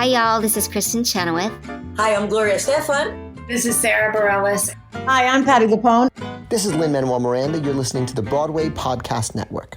Hi, y'all. This is Kristen Chenoweth. Hi, I'm Gloria Stefan. This is Sarah Bareilles. Hi, I'm Patti LuPone. This is Lin-Manuel Miranda. You're listening to the Broadway Podcast Network.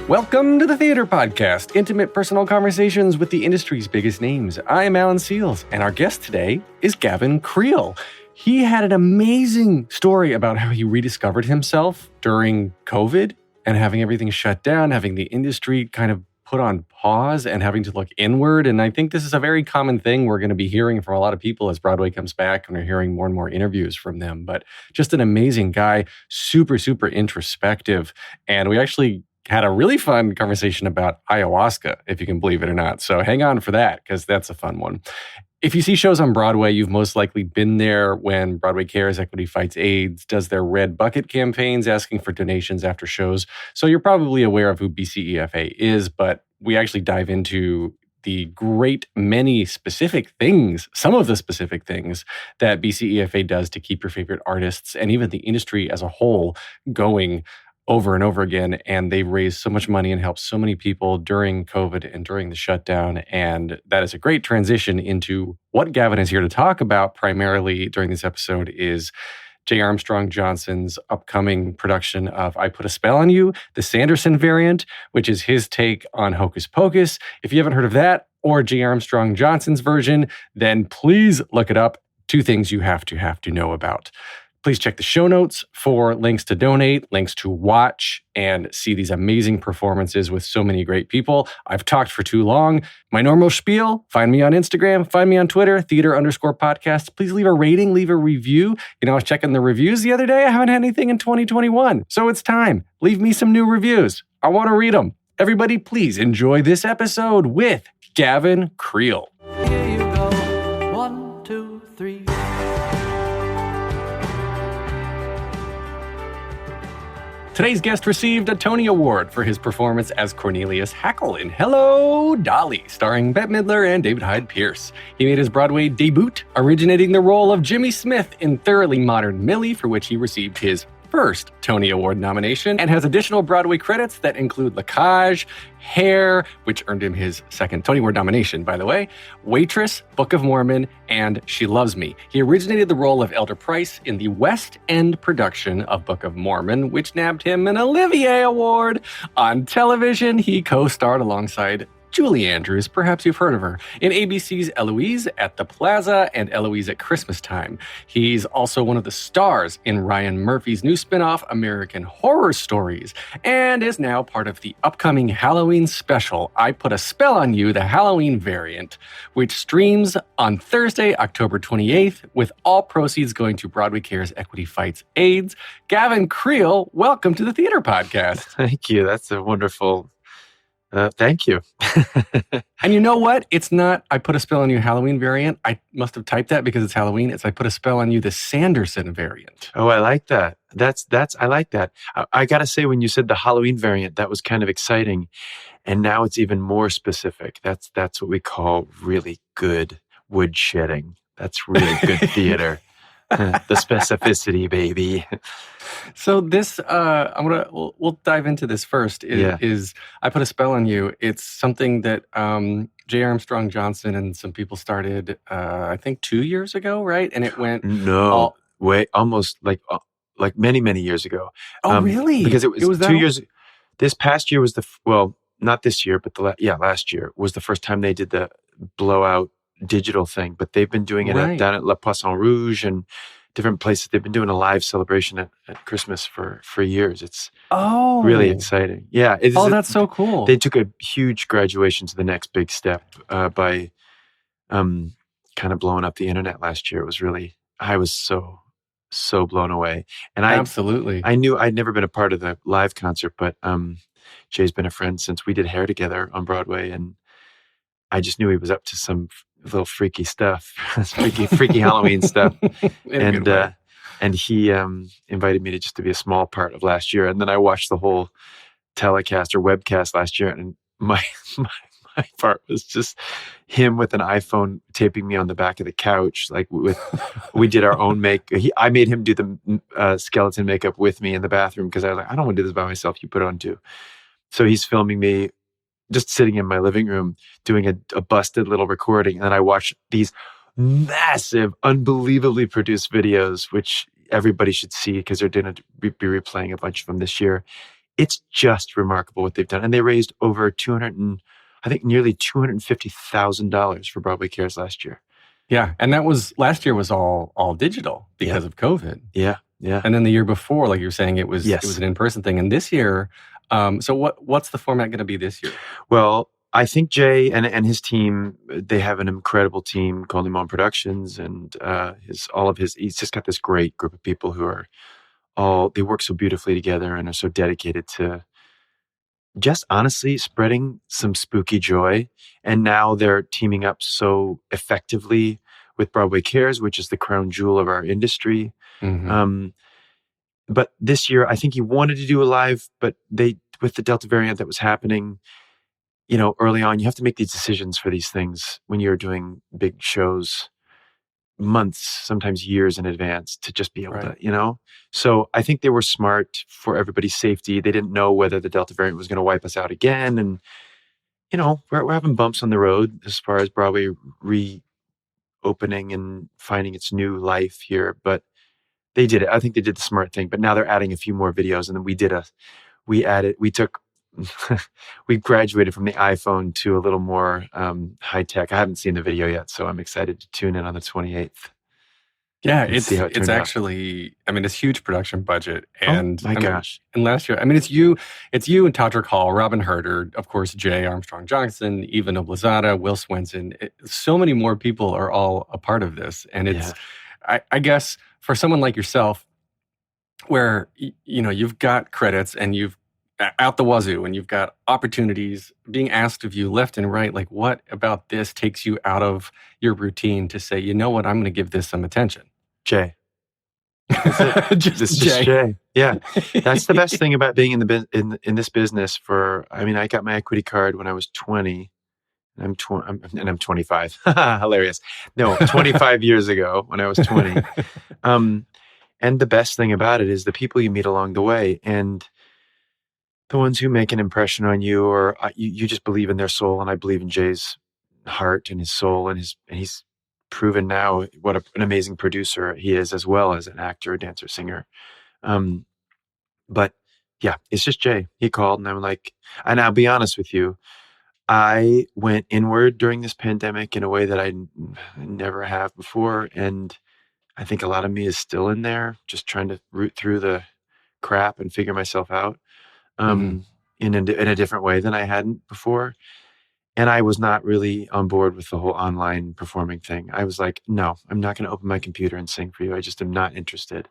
Welcome to the Theater Podcast, intimate personal conversations with the industry's biggest names. I am Alan Seals, and our guest today is Gavin Creel. He had an amazing story about how he rediscovered himself during COVID and having everything shut down, having the industry kind of put on pause and having to look inward. And I think this is a very common thing we're going to be hearing from a lot of people as Broadway comes back, and we're hearing more and more interviews from them. But just an amazing guy, super, super introspective. And we actually had a really fun conversation about ayahuasca, if you can believe it or not. So hang on for that, because that's a fun one. If you see shows on Broadway, you've most likely been there when Broadway Cares, Equity Fights AIDS, does their red bucket campaigns asking for donations after shows. So you're probably aware of who BCEFA is, but we actually dive into the great many specific things, some of the specific things that BCEFA does to keep your favorite artists and even the industry as a whole going over and over again. And they've raised so much money and helped so many people during COVID and during the shutdown. And that is a great transition into what Gavin is here to talk about primarily during this episode is J. Armstrong Johnson's upcoming production of I Put a Spell on You, the Sanderson Variant, which is his take on Hocus Pocus. If you haven't heard of that or J. Armstrong Johnson's version, then please look it up. Two things you have to know about. Please check the show notes for links to donate, links to watch, and see these amazing performances with so many great people. I've talked for too long. My normal spiel, find me on Instagram, find me on Twitter, theater_podcast. Please leave a rating, leave a review. You know, I was checking the reviews the other day. I haven't had anything in 2021. So it's time. Leave me some new reviews. I want to read them. Everybody, please enjoy this episode with Gavin Creel. Here you go. 1, 2, 3. Today's guest received a Tony Award for his performance as Cornelius Hackl in Hello, Dolly, starring Bette Midler and David Hyde Pierce. He made his Broadway debut, originating the role of Jimmy Smith in Thoroughly Modern Millie, for which he received his first Tony Award nomination, and has additional Broadway credits that include La Cage, Hair, which earned him his second Tony Award nomination, by the way, Waitress, Book of Mormon, and She Loves Me. He originated the role of Elder Price in the West End production of Book of Mormon, which nabbed him an Olivier Award. On television, he co-starred alongside Julie Andrews, perhaps you've heard of her, in ABC's Eloise at the Plaza and Eloise at Christmastime. He's also one of the stars in Ryan Murphy's new spinoff, American Horror Stories, and is now part of the upcoming Halloween special, I Put a Spell on You, the Halloween Variant, which streams on Thursday, October 28th, with all proceeds going to Broadway Cares, Equity Fights AIDS. Gavin Creel, welcome to the Theater Podcast. Thank you. That's a wonderful... thank you. And you know what? It's not I Put a Spell on You Halloween Variant. I must have typed that because it's Halloween. It's I Put a Spell on You the Sanderson Variant. Oh, I like that. I like that. I got to say, when you said the Halloween variant, that was kind of exciting. And now it's even more specific. That's what we call really good wood shedding. That's really good theater. The specificity, baby. So this, we'll dive into this first. Is I Put a Spell on You. It's something that J. Armstrong Johnson and some people started, I think 2 years ago, right? And it went almost like many, many years ago. Oh, really? Because it was 2 years. This past year was not this year, but last year was the first time they did the blowout digital thing, but they've been doing it down at La Poisson Rouge and different places. They've been doing a live celebration at Christmas for years. It's really exciting. Yeah. That's so cool. They took a huge graduation to the next big step by kind of blowing up the internet last year. It was really, I was so blown away. And Absolutely. I knew I'd never been a part of the live concert, but Jay's been a friend since we did Hair together on Broadway, and I just knew he was up to some little freaky stuff, freaky Halloween stuff. And he invited me to be a small part of last year. And then I watched the whole telecast or webcast last year, and my my part was just him with an iPhone taping me on the back of the couch. Like we did our own I made him do the skeleton makeup with me in the bathroom because I was like, I don't want to do this by myself. You put it on too. So he's filming me just sitting in my living room doing a busted little recording. And then I watch these massive, unbelievably produced videos, which everybody should see because they're going to be replaying a bunch of them this year. It's just remarkable what they've done. And they raised over nearly $250,000 for Broadway Cares last year. Yeah. And last year was all digital because of COVID. Yeah. Yeah. And then the year before, like you're saying, it was an in-person thing. And this year, so what's the format going to be this year? Well, I think Jay and his team, they have an incredible team called Limon Productions, and he's just got this great group of people who are they work so beautifully together and are so dedicated to just honestly spreading some spooky joy. And now they're teaming up so effectively with Broadway Cares, which is the crown jewel of our industry. Mm-hmm. But this year, I think he wanted to do a live, but with the Delta variant that was happening, early on, you have to make these decisions for these things when you're doing big shows months, sometimes years in advance to just be able to, So I think they were smart for everybody's safety. They didn't know whether the Delta variant was going to wipe us out again. And, we're having bumps on the road as far as Broadway reopening and finding its new life here. But they did it. I think they did the smart thing. But now they're adding a few more videos. And then we graduated from the iPhone to a little more high tech. I haven't seen the video yet, so I'm excited to tune in on the 28th. Yeah, it's actually, it's huge production budget. And gosh. And last year, it's you and Todrick Hall, Robin Herder, of course, Jay Armstrong Johnson, Eva Noblezada, Will Swenson. So many more people are all a part of this. And it's, I guess, for someone like yourself, where, you've got credits and you've out the wazoo and you've got opportunities being asked of you left and right, like what about this takes you out of your routine to say, you know what, I'm going to give this some attention? Jay. Just Jay. Yeah. That's the best thing about being in this business I got my equity card when I was 20. I'm 25. Hilarious. No, 25 years ago when I was 20. And the best thing about it is the people you meet along the way and the ones who make an impression on you, or you just believe in their soul. And I believe in Jay's heart and his soul, and he's proven now what an amazing producer he is, as well as an actor, dancer, singer. But yeah, it's just Jay. He called and I'm like, and I'll be honest with you, I went inward during this pandemic in a way that I never have before. And I think a lot of me is still in there, just trying to root through the crap and figure myself out. In a different way than I hadn't before. And I was not really on board with the whole online performing thing. I was like, no, I'm not going to open my computer and sing for you. I just am not interested.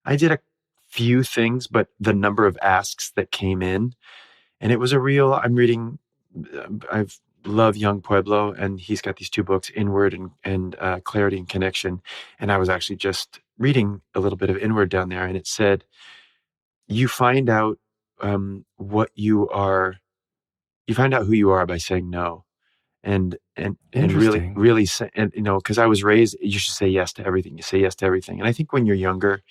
I did a few things, but the number of asks that came in, and it was I'm reading, I love Young Pueblo, and he's got these two books, Inward and Clarity and Connection. And I was actually just reading a little bit of Inward down there, and it said, you find out you find out who you are by saying no, and really say, and because I was raised, you should say yes to everything. You say yes to everything, and I think when you're younger,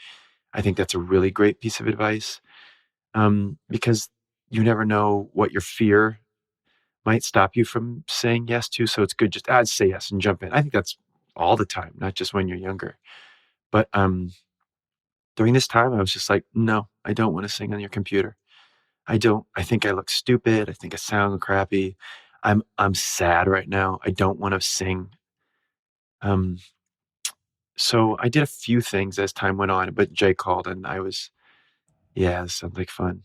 I think that's a really great piece of advice, because you never know what your fear might stop you from saying yes to. So it's good just say yes and jump in. I think that's all the time, not just when you're younger, but during this time, I was just like, no, I don't want to sing on your computer. I think I look stupid. I think I sound crappy. I'm sad right now. I don't want to sing. So I did a few things as time went on, but Jay called and this sounds like fun.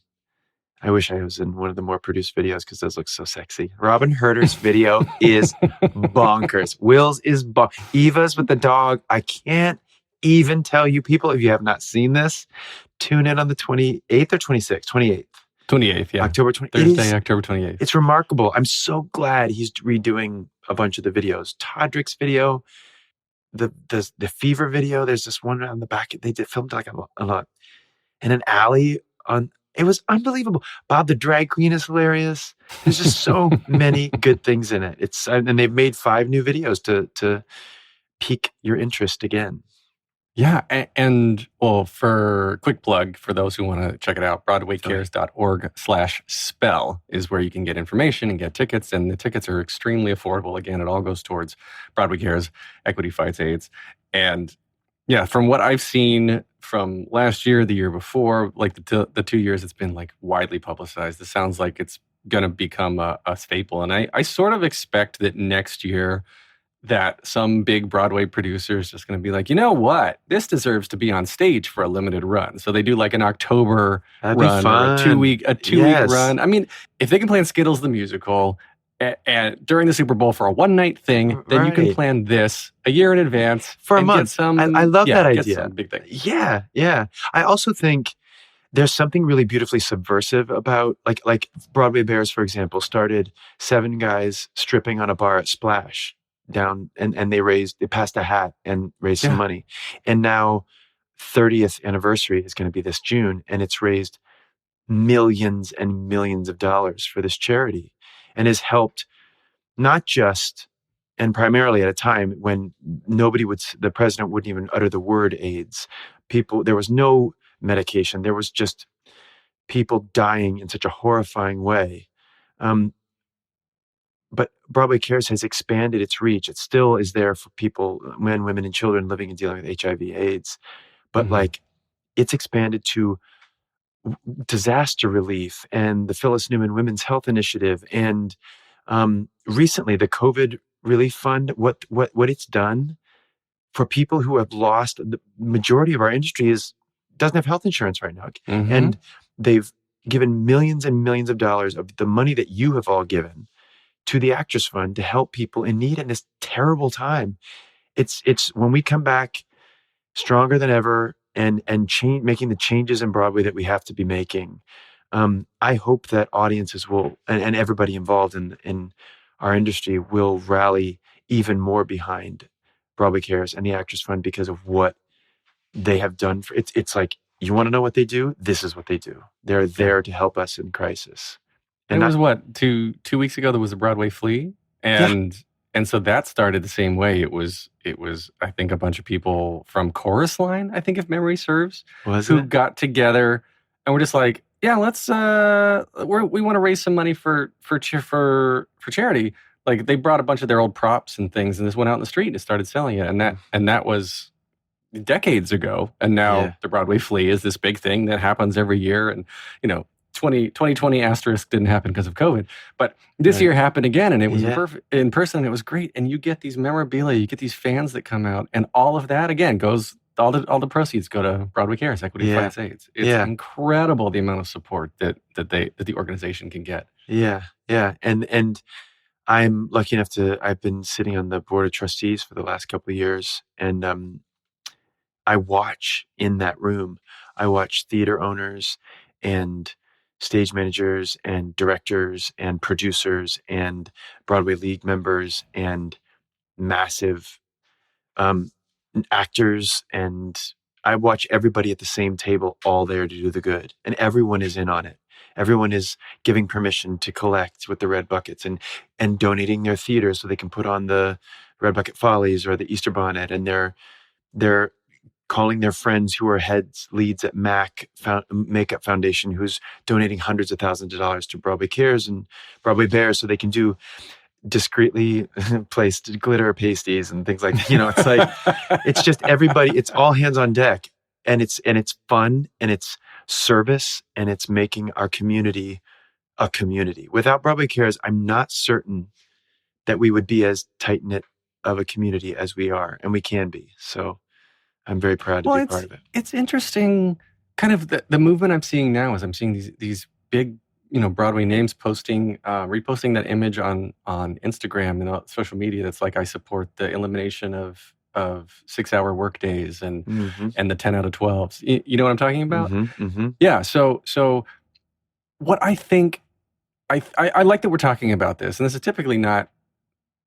I wish I was in one of the more produced videos because those look so sexy. Robin Herder's video is bonkers. Will's is Eva's with the dog. I can't even tell you, people, if you have not seen this, tune in on the 28th or 26th? 28th. 28th, yeah. October 28th. Thursday, October 28th. It's remarkable. I'm so glad he's redoing a bunch of the videos. Todrick's video, the Fever video, there's this one on the back. They filmed like a lot. In an alley It was unbelievable. Bob the drag queen is hilarious. There's just so many good things in it. And they've made 5 new videos to pique your interest again. Yeah. And well, for quick plug for those who want to check it out, BroadwayCares.org/spell is where you can get information and get tickets. And the tickets are extremely affordable. Again, it all goes towards Broadway Cares, Equity Fights AIDS. And yeah, from what I've seen from last year, the year before, like the 2 years it's been like widely publicized, it sounds like it's going to become a staple. And I sort of expect that next year that some big Broadway producer is just going to be like, you know what? This deserves to be on stage for a limited run. So they do like an October run or a 2 week run. I mean, if they can plan Skittles the musical and during the Super Bowl for a one night thing, then you can plan this a year in advance for a month. I love that idea. Some big thing. Yeah. I also think there's something really beautifully subversive about like Broadway Bears, for example, started 7 guys stripping on a bar at Splash down and they passed a hat and raised some money. And now 30th anniversary is going to be this June, and it's raised millions and millions of dollars for this charity and has helped not just and primarily at a time when the president wouldn't even utter the word AIDS. There was no medication. There was just people dying in such a horrifying way. But Broadway Cares has expanded its reach. It still is there for people, men, women, and children living and dealing with HIV/AIDS. But like, it's expanded to disaster relief and the Phyllis Newman Women's Health Initiative, and recently the COVID Relief Fund. What it's done for people who have lost. The majority of our industry doesn't have health insurance right now, and they've given millions and millions of dollars of the money that you have all given to the Actors Fund to help people in need in this terrible time. It's when we come back stronger than ever and making the changes in Broadway that we have to be making. I hope that audiences will and everybody involved in our industry will rally even more behind Broadway Cares and the Actors Fund because of what they have done. It's like, you want to know what they do? This is what they do. They're there to help us in crisis. And it was what, two weeks ago, there was a Broadway Flea. And so that started the same way. It was I think a bunch of people from Chorus Line, I think if memory serves, who got together and were just like, yeah, let's we want to raise some money for charity. Like they brought a bunch of their old props and things and just went out in the street and started selling it. And that was decades ago. And now the Broadway Flea is this big thing that happens every year. And 2020 asterisk didn't happen because of COVID, but this year happened again, and it was in person. And it was great, and you get these memorabilia, you get these fans that come out, and all of that again goes. All the proceeds go to Broadway Cares, Equity Fights AIDS. It's incredible the amount of support that the organization can get. Yeah, and I'm lucky enough I've been sitting on the board of trustees for the last couple of years, and I watch in that room. I watch theater owners and stage managers and directors and producers and Broadway League members and massive actors, and I watch everybody at the same table, all there to do the good, and everyone is in on it. Everyone is giving permission to collect with the red buckets and donating their theater so they can put on the Red Bucket Follies or the Easter Bonnet, and they're calling their friends who are leads at MAC Makeup Foundation, who's donating hundreds of thousands of dollars to Broadway Cares and Broadway Bears so they can do discreetly placed glitter pasties and things like that. It's like, it's just everybody, it's all hands on deck, and it's fun, and it's service, and it's making our community a community. Without Broadway Cares, I'm not certain that we would be as tight-knit of a community as we are, and we can be. So I'm very proud to be part of it. It's interesting, kind of the movement I'm seeing now is I'm seeing these big, Broadway names reposting that image on Instagram and social media. That's like, I support the elimination of 6-hour work days and the 10 out of 12s. You know what I'm talking about? Yeah. So what I think, I like that we're talking about this, and this is typically not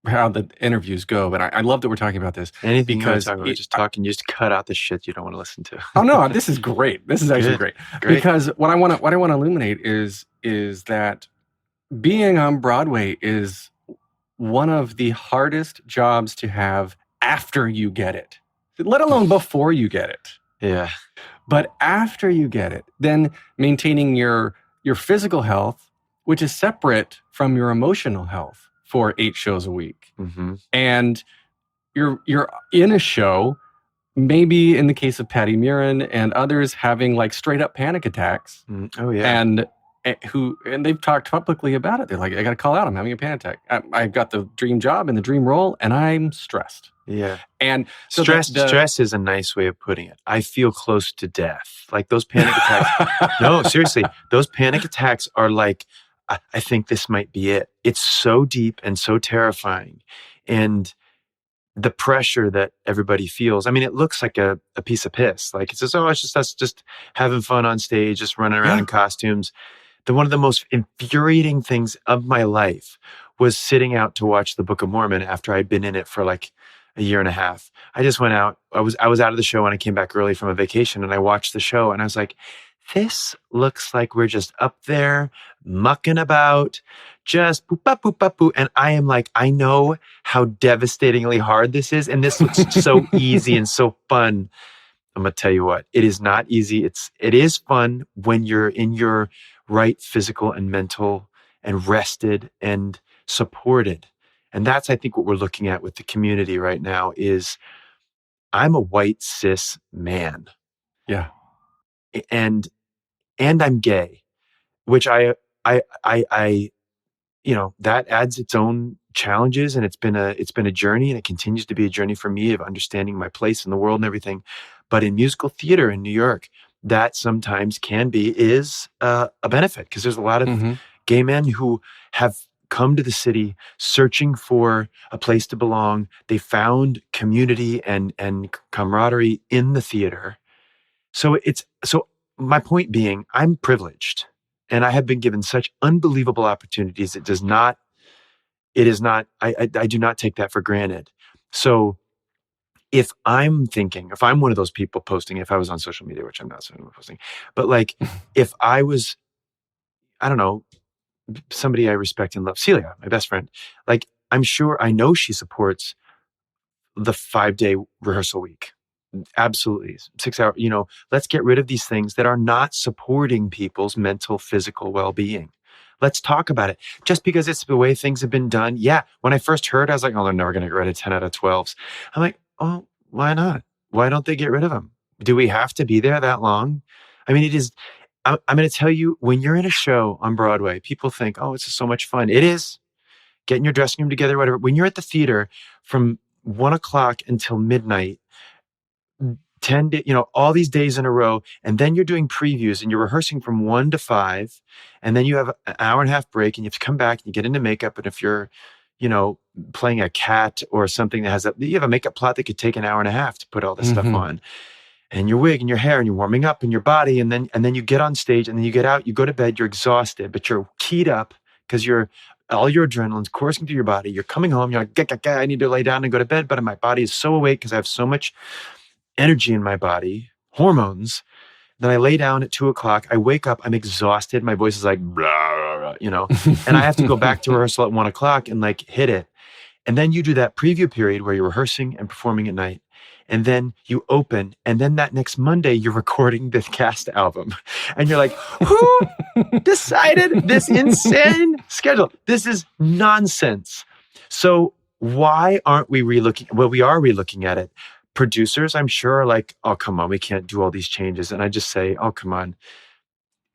how the interviews go, but I love that we're talking about this. Anything because you want to talk about, just talking, you just cut out the shit you don't want to listen to. Oh no, this is great. This is actually great. Because what I want to illuminate is that being on Broadway is one of the hardest jobs to have after you get it, let alone before you get it. Yeah. But after you get it, then maintaining your physical health, which is separate from your emotional health for 8 shows a week. Mm-hmm. And you're in a show, maybe in the case of Patty Murin and others having like straight up panic attacks. Oh yeah. And they've talked publicly about it. They're like, I got to call out. I'm having a panic attack. I've got the dream job and the dream role, and I'm stressed. Yeah. And so stress is a nice way of putting it. I feel close to death. Like those panic attacks. No, seriously, those panic attacks are like, I think this might be it. It's so deep and so terrifying. And the pressure that everybody feels. I mean, it looks like a piece of piss. Like it's just, it's just us just having fun on stage, just running around in costumes. One of the most infuriating things of my life was sitting out to watch the Book of Mormon after I'd been in it for like a year and a half. I just went out. I was out of the show and I came back early from a vacation and I watched the show and I was like, this looks like we're just up there mucking about, just boop, bop, boop, bop, boop. And I am like, I know how devastatingly hard this is. And this looks so easy and so fun. I'm going to tell you what, it is not easy. It is fun when you're in your right physical and mental and rested and supported. And that's, I think, what we're looking at with the community right now is I'm a white cis man. Yeah. And I'm gay, which I that adds its own challenges, and it's been a journey, and it continues to be a journey for me of understanding my place in the world and everything. But in musical theater in New York, that sometimes is a benefit because there's a lot of gay men who have come to the city searching for a place to belong. They found community and camaraderie in the theater. So my point being, I'm privileged and I have been given such unbelievable opportunities. I do not take that for granted. So if I'm one of those people posting, if I was on social media, which I'm not posting, but like if I was, I don't know, somebody I respect and love, Celia, my best friend, like I know she supports the 5-day rehearsal week. Absolutely. 6 hour, let's get rid of these things that are not supporting people's mental, physical well-being. Let's talk about it. Just because it's the way things have been done. Yeah. When I first heard, I was like, oh, they're never going to get rid of 10 out of 12s. I'm like, oh, why not? Why don't they get rid of them? Do we have to be there that long? I mean, I'm going to tell you, when you're in a show on Broadway, people think, oh, it's just so much fun. It is. Getting your dressing room together, whatever. When you're at the theater from 1 o'clock until midnight, 10 days, all these days in a row, and then you're doing previews and you're rehearsing from 1 to 5, and then you have an hour and a half break and you have to come back and you get into makeup. And if you're, playing a cat or something that you have a makeup plot that could take an hour and a half to put all this stuff on, and your wig and your hair and you're warming up and your body. And then you get on stage and then you get out, you go to bed, you're exhausted, but you're keyed up because all your adrenaline's coursing through your body. You're coming home, you're like, I need to lay down and go to bed, but my body is so awake because I have so much energy in my body, hormones. Then I lay down at 2 o'clock. I wake up, I'm exhausted. My voice is like, blah, blah, blah, and I have to go back to rehearsal at 1 o'clock and like hit it. And then you do that preview period where you're rehearsing and performing at night. And then you open, and then that next Monday, you're recording the cast album. And you're like, who decided this insane schedule? This is nonsense. So why aren't we relooking? Well, we are relooking at it. Producers, I'm sure, are like, oh, come on, we can't do all these changes. And I just say, oh, come on.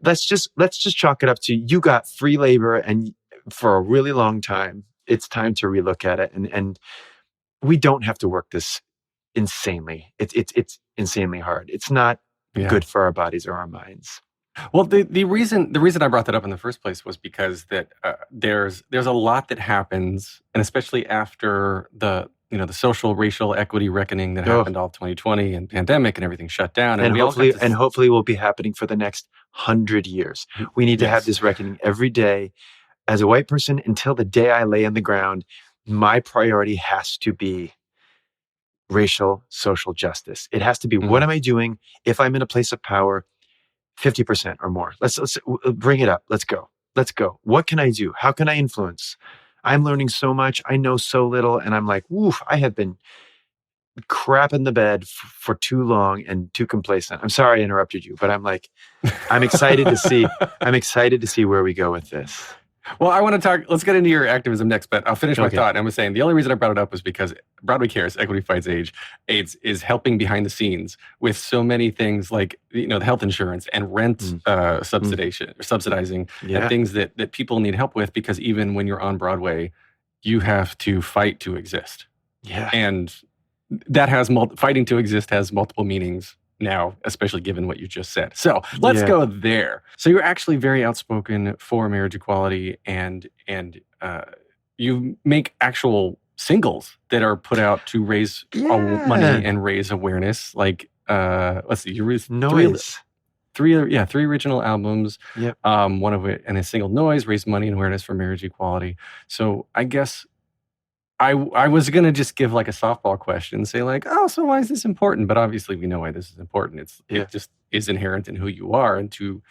Let's just chalk it up to, you got free labor and for a really long time. It's time to relook at it. And we don't have to work this insanely. It's insanely hard. It's not good for our bodies or our minds. Well, the reason I brought that up in the first place was because that there's a lot that happens, and especially after the social racial equity reckoning that happened all 2020 and pandemic and everything shut down, and hopefully will be happening for the next 100 years. We need to have this reckoning every day as a white person until the day I lay on the ground. my priority has to be racial, social justice. It has to be, what am I doing if I'm in a place of power? 50% or more. Let's bring it up. Let's go. What can I do? How can I influence? I'm learning so much. I know so little. And I'm like, woof, I have been crap in the bed for too long and too complacent. I'm sorry I interrupted you, but I'm excited to see where we go with this. Well, I want to talk, let's get into your activism next, but I'll finish my thought. I was saying the only reason I brought it up was because Broadway Cares, Equity Fights AIDS is helping behind the scenes with so many things like, the health insurance and rent subsidizing and things that people need help with, because even when you're on Broadway, you have to fight to exist. Yeah. And that fighting to exist has multiple meanings now, especially given what you just said. So let's go there. So you're actually very outspoken for marriage equality, and you make actual singles that are put out to raise money and raise awareness. Like, let's see, you raised three original albums. Yep. One of it, and a single, Noise, raised money and awareness for marriage equality. So I guess I was going to just give like a softball question and say like, oh, so why is this important? But obviously we know why this is important. It just is inherent in who you are, and to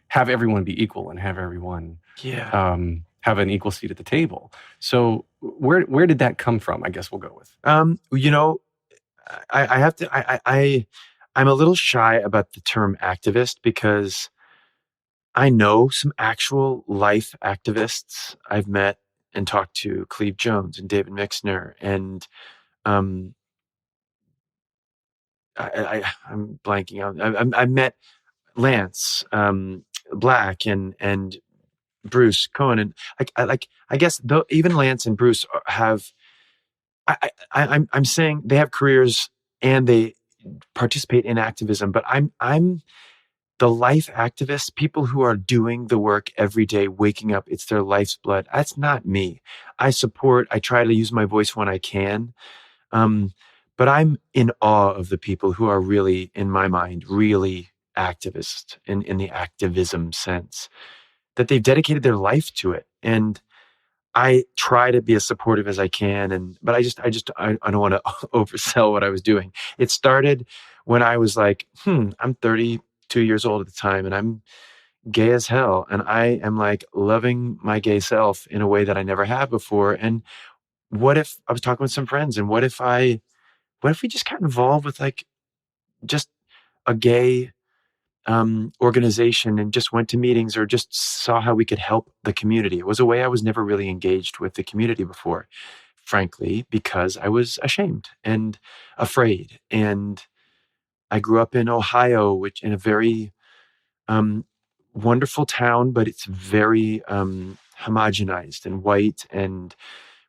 have everyone be equal and have everyone have an equal seat at the table. So where did that come from? I guess we'll go with. I have to, I'm a little shy about the term activist, because I know some actual life activists. I've met and talked to Cleve Jones and David Mixner, and I'm blanking out. I met Lance Black and Bruce Cohen, and I guess though even Lance and Bruce have. I'm saying they have careers and they participate in activism, but I'm the life activists, people who are doing the work every day, waking up, it's their life's blood. That's not me. I try to use my voice when I can. But I'm in awe of the people who are really, in my mind, really activists in the activism sense, that they've dedicated their life to it. And I try to be as supportive as I can, but I don't want to oversell what I was doing. It started when I was like, I'm 32 years old at the time, and I'm gay as hell, and I am like loving my gay self in a way that I never have before. And what if I was talking with some friends, and what if we just got involved with like just a gay organization and just went to meetings or just saw how we could help the community. It was a way I was never really engaged with the community before, frankly, because I was ashamed and afraid. And I grew up in Ohio, which in a very wonderful town, but it's very homogenized and white and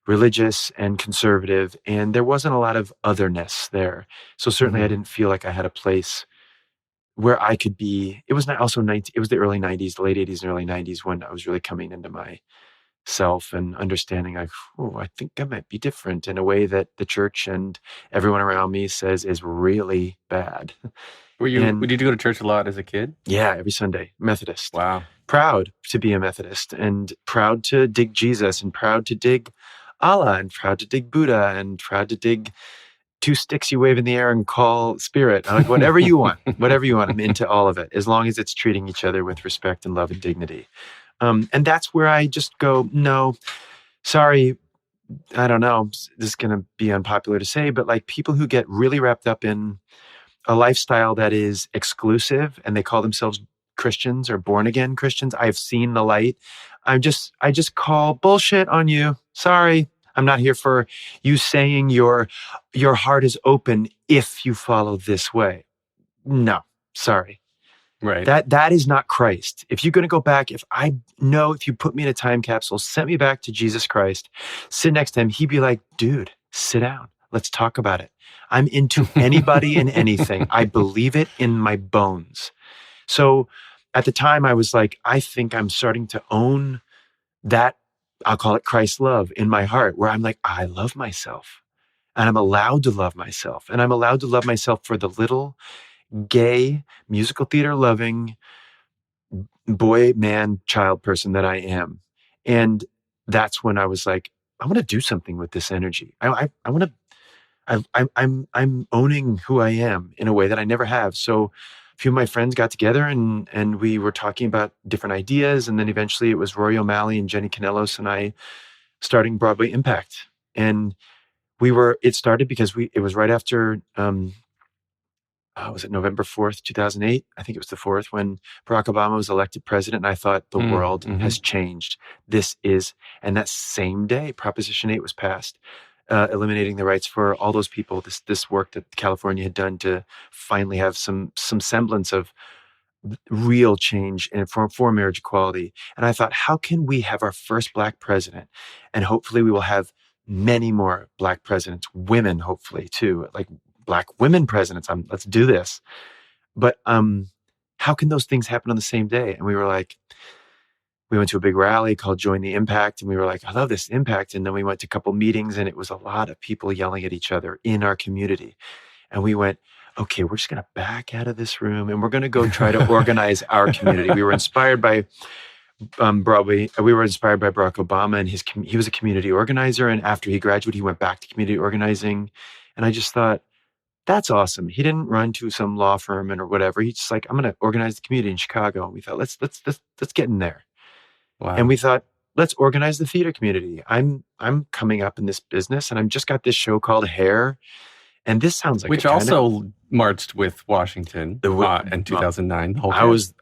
religious and conservative. And there wasn't a lot of otherness there. So certainly I didn't feel like I had a place where I could be. It was not also it was the early 90s, the late 80s and early 90s, when I was really coming into myself and understanding like, I think I might be different in a way that the church and everyone around me says is really bad. Would you go to church a lot as a kid? Yeah, every Sunday. Methodist. Wow. Proud to be a Methodist, and proud to dig Jesus, and proud to dig Allah, and proud to dig Buddha, and proud to dig two sticks you wave in the air and call spirit. I'm like, whatever you want. I'm into all of it, as long as it's treating each other with respect and love and dignity. And that's where I just go, no, sorry, I don't know, this is going to be unpopular to say, but like people who get really wrapped up in a lifestyle that is exclusive and they call themselves Christians or born again Christians, I've seen the light. I just call bullshit on you. Sorry. I'm not here for you saying your heart is open if you follow this way. No, sorry. Right. That is not Christ. If you're going to go back, if you put me in a time capsule, sent me back to Jesus Christ, sit next to him, he'd be like, dude, sit down. Let's talk about it. I'm into anybody and anything. I believe it in my bones. So at the time I was like, I think I'm starting to own that, I'll call it Christ's love in my heart, where I'm like, I love myself, and I'm allowed to love myself, and I'm allowed to love myself for the little gay musical theater loving boy, man, child person that I am. And that's when I was like, I want to do something with this energy. I want to, I'm owning who I am in a way that I never have. So a few of my friends got together and we were talking about different ideas. And then eventually it was Rory O'Malley and Jenny Canelos and I starting Broadway Impact. And it started because it was right after, was it November 4th, 2008? I think it was the 4th when Barack Obama was elected president. And I thought the world has changed. And that same day, Proposition 8 was passed, eliminating the rights for all those people, this work that California had done to finally have some semblance of real change and for marriage equality. And I thought, how can we have our first Black president? And hopefully we will have many more Black presidents, women, hopefully too, like Black women presidents. Let's do this. But how can those things happen on the same day? And we went to a big rally called Join the Impact. And we were like, I love this impact. And then we went to a couple meetings and it was a lot of people yelling at each other in our community. And we went, okay, we're just going to back out of this room and we're going to go try to organize our community. We were inspired by Broadway. We were inspired by Barack Obama and he was a community organizer. And after he graduated, he went back to community organizing. And I just thought, that's awesome. He didn't run to some law firm or whatever. He's just like, I'm going to organize the community in Chicago. And we thought, let's get in there. Wow. And we thought, let's organize the theater community. I'm coming up in this business and I've just got this show called Hair. And this sounds like which also marched with Washington in 2009. I was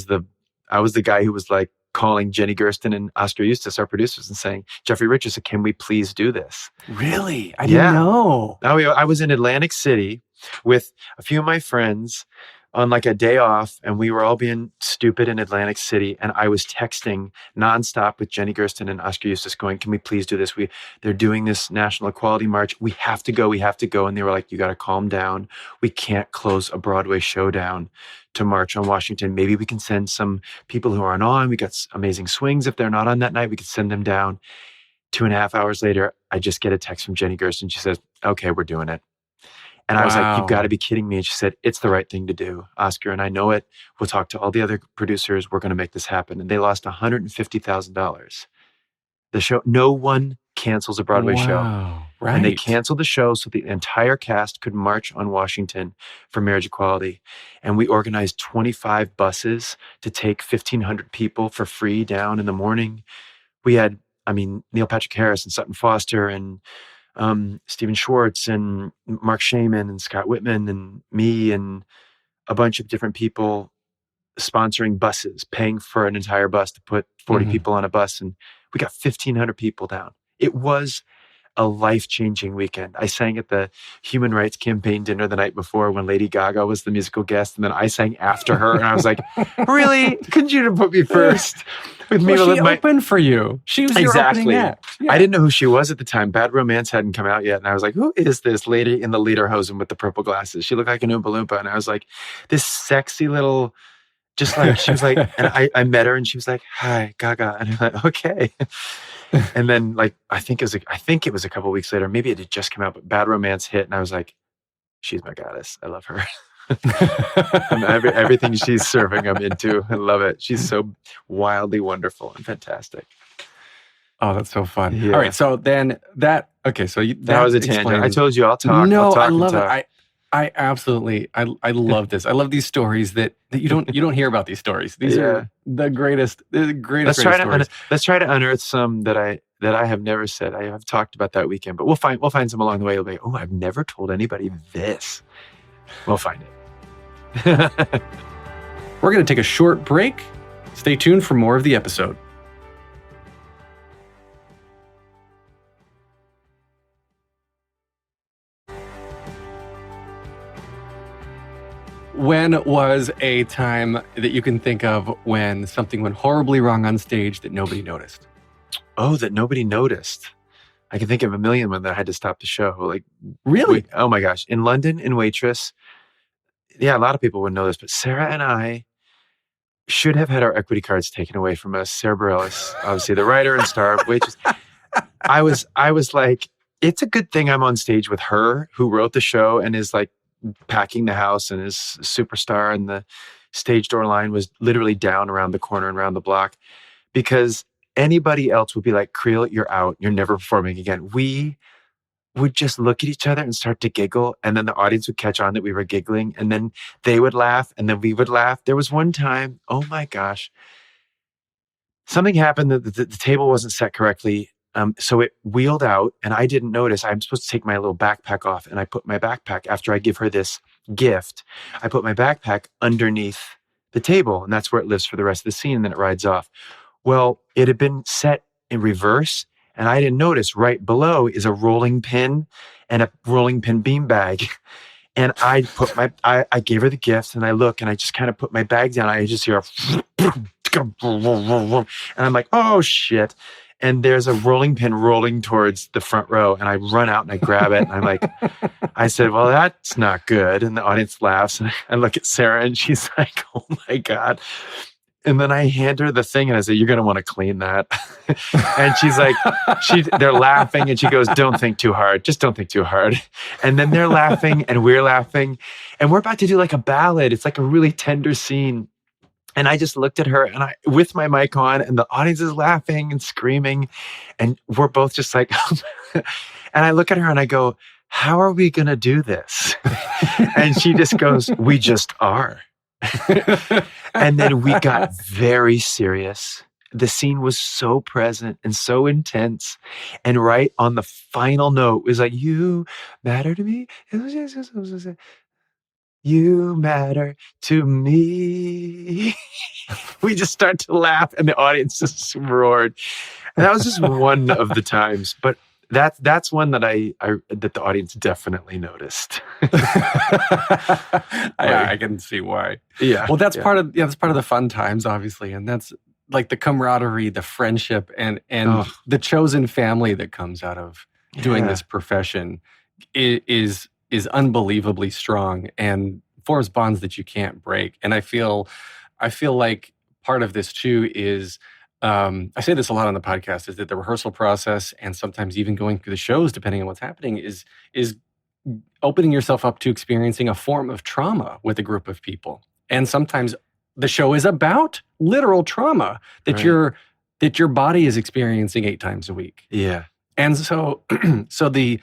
the guy who was like calling Jenny Gersten and Oscar Eustis, our producers, and saying, Jeffrey Richardson, can we please do this? Really? I didn't know. I was in Atlantic City with a few of my friends on like a day off, and we were all being stupid in Atlantic City. And I was texting nonstop with Jenny Gersten and Oscar Eustis going, can we please do this? They're doing this National Equality March. We have to go. And they were like, you got to calm down. We can't close a Broadway show down to march on Washington. Maybe we can send some people who aren't on. We got amazing swings. If they're not on that night, we could send them down. 2.5 hours later, I just get a text from Jenny Gersten. She says, okay, we're doing it. And I was like, you've got to be kidding me. And she said, it's the right thing to do, Oscar. And I know it. We'll talk to all the other producers. We're going to make this happen. And they lost $150,000. The show, no one cancels a Broadway show. Right. And they canceled the show so the entire cast could march on Washington for marriage equality. And we organized 25 buses to take 1,500 people for free down in the morning. We had, Neil Patrick Harris and Sutton Foster and Stephen Schwartz and Mark Shaman and Scott Whitman and me and a bunch of different people sponsoring buses, paying for an entire bus to put 40 people on a bus. And we got 1,500 people down. It was a life-changing weekend. I sang at the Human Rights Campaign dinner the night before when Lady Gaga was the musical guest. And then I sang after her. And I was like, really? Couldn't you have put me first? With me she opened for you. She was your opening act. Yeah. I didn't know who she was at the time. Bad Romance hadn't come out yet. And I was like, who is this lady in the lederhosen with the purple glasses? She looked like an Oompa Loompa. And I was like, this sexy little, just like, she was like, and I met her and she was like, hi, Gaga. And I'm like, okay. And then like, I think it was a couple of weeks later, maybe it had just come out, but Bad Romance hit. And I was like, she's my goddess. I love her. And everything she's serving, I'm into. I love it. She's so wildly wonderful and fantastic. Oh, that's so fun. Yeah. All right. So then that was a tangent. I told you I'll talk. No, I love it. I absolutely, I love this. I love these stories that you don't hear about these stories. These are the greatest stories. Let's try to unearth some that I have never said. I have talked about that weekend, but we'll find some along the way. You'll be, oh, I've never told anybody this. We'll find it. We're going to take a short break. Stay tuned for more of the episode. When was a time that you can think of when something went horribly wrong on stage that nobody noticed? Oh, that nobody noticed. I can think of a million when I had to stop the show. Like, really? Oh my gosh. In London, in Waitress, yeah, a lot of people would know this, but Sarah and I should have had our equity cards taken away from us. Sarah Bareilles, obviously the writer and star of Waitress. I was like, it's a good thing I'm on stage with her, who wrote the show and is like packing the house and is a superstar. And the stage door line was literally down around the corner and around the block, because anybody else would be like, Creel, you're out. You're never performing again. We would just look at each other and start to giggle. And then the audience would catch on that we were giggling. And then they would laugh. And then we would laugh. There was one time, oh my gosh, something happened that the table wasn't set correctly. So it wheeled out and I didn't notice. I'm supposed to take my little backpack off. And I put my backpack, after I give her this gift, I put my backpack underneath the table. And that's where it lives for the rest of the scene. And then it rides off. Well, it had been set in reverse. And I didn't notice right below is a rolling pin and a rolling pin beanbag. And I gave her the gift and I look and I just kind of put my bag down. I just hear and I'm like, oh shit. And there's a rolling pin rolling towards the front row. And I run out and I grab it. And I'm like, I said, well, that's not good. And the audience laughs. And I look at Sarah and she's like, oh my God. And then I hand her the thing and I say, you're going to want to clean that. And she's like, they're laughing and she goes, don't think too hard. Just don't think too hard. And then they're laughing and we're laughing and we're about to do like a ballad. It's like a really tender scene. And I just looked at her and with my mic on and the audience is laughing and screaming. And we're both just like, and I look at her and I go, how are we going to do this? And she just goes, we just are. And then we got very serious. The scene was so present and so intense. And right on the final note was like, you matter to me. You matter to me. We just start to laugh and the audience just roared. And that was just one of the times. But that's one that that the audience definitely noticed. I can see why. Yeah. Well, that's part of the fun times, obviously, and that's like the camaraderie, the friendship, and the chosen family that comes out of doing this profession is unbelievably strong and forms bonds that you can't break. And I feel like part of this too is. I say this a lot on the podcast, is that the rehearsal process and sometimes even going through the shows, depending on what's happening, is opening yourself up to experiencing a form of trauma with a group of people. And sometimes the show is about literal trauma that your body is experiencing 8 times a week. Yeah. And so the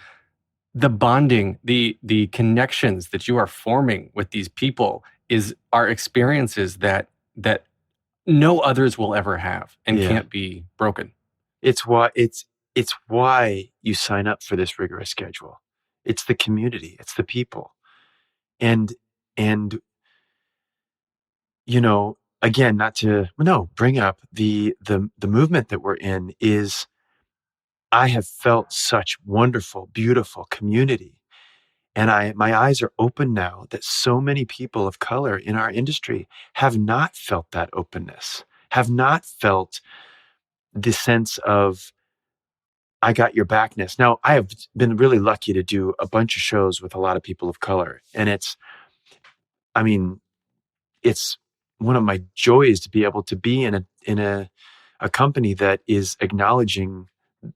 bonding, the connections that you are forming with these people are experiences that no others will ever have and can't be broken. It's why you sign up for this rigorous schedule. It's the community, it's the people. And you know, again, bring up the movement that we're in is I have felt such wonderful, beautiful community. And my eyes are open now that so many people of color in our industry have not felt that openness, have not felt the sense of, I got your backness. Now, I have been really lucky to do a bunch of shows with a lot of people of color. And it's one of my joys to be able to be in a company that is acknowledging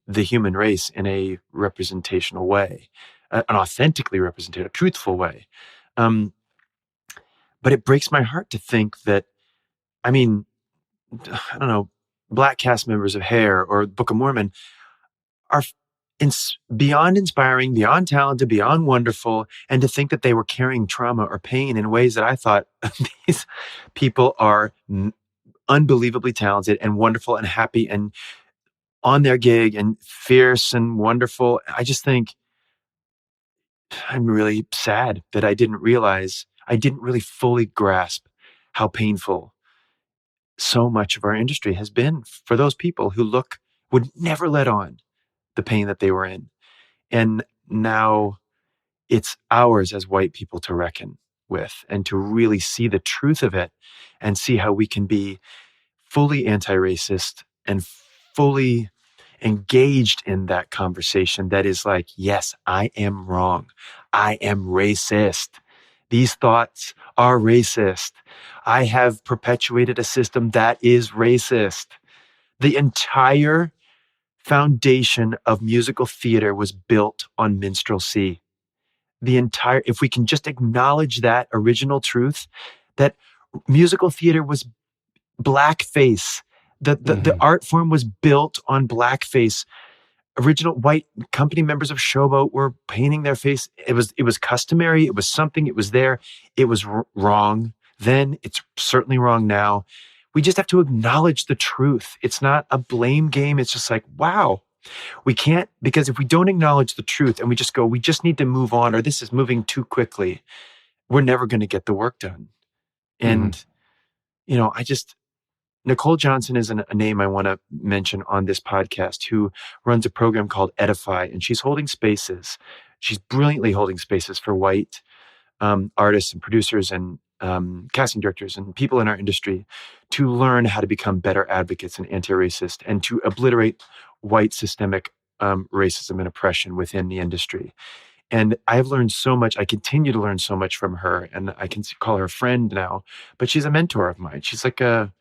the human race in a representational way. An authentically representative, truthful way. But it breaks my heart to think that, I don't know, Black cast members of Hair or Book of Mormon are beyond inspiring, beyond talented, beyond wonderful, and to think that they were carrying trauma or pain in ways that I thought these people are unbelievably talented and wonderful and happy and on their gig and fierce and wonderful. I just think, I'm really sad that I didn't really fully grasp how painful so much of our industry has been for those people who would never let on the pain that they were in. And now it's ours as white people to reckon with and to really see the truth of it and see how we can be fully anti-racist and fully engaged in that conversation that is like, yes, I am wrong. I am racist. These thoughts are racist. I have perpetuated a system that is racist. The entire foundation of musical theater was built on minstrelsy. If we can just acknowledge that original truth, that musical theater was blackface, The art form was built on blackface. Original white company members of Showboat were painting their face. It was customary. It was something. It was there. It was wrong then. It's certainly wrong now. We just have to acknowledge the truth. It's not a blame game. It's just like, wow, we can't, because if we don't acknowledge the truth and we just go, we just need to move on, or this is moving too quickly, we're never going to get the work done. And, Nicole Johnson is a name I want to mention on this podcast, who runs a program called Edify, and she's holding spaces. She's brilliantly holding spaces for white artists and producers and casting directors and people in our industry to learn how to become better advocates and anti-racist and to obliterate white systemic racism and oppression within the industry. And I've learned so much. I continue to learn so much from her, and I can call her a friend now, but she's a mentor of mine. She's like a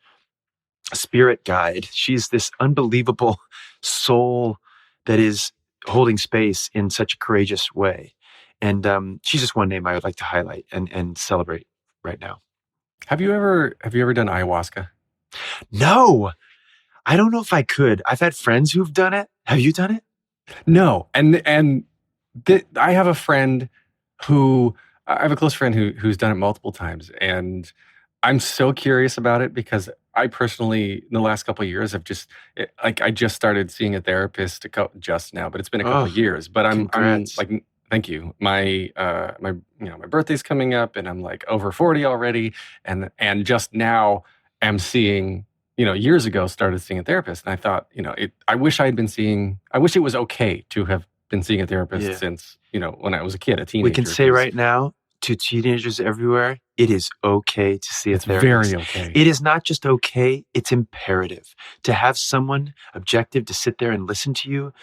spirit guide. She's this unbelievable soul that is holding space in such a courageous way. And she's just one name I would like to highlight and celebrate right now. Have you ever done ayahuasca? No, I don't know if I could. I've had friends who've done it. Have you done it? No. I have a friend I have a close friend who's done it multiple times, and I'm so curious about it because I personally, in the last couple of years, I just started seeing a therapist just now, but it's been a couple of years. But I'm like, thank you. My birthday's coming up, and I'm like over 40 already, and just now I'm seeing. Years ago, started seeing a therapist, and I thought, I wish it was okay to have been seeing a therapist since when I was a kid, a teenager. We can say right now to teenagers everywhere, it is okay to see a therapist. Very okay. It is not just okay, it's imperative to have someone objective to sit there and listen to you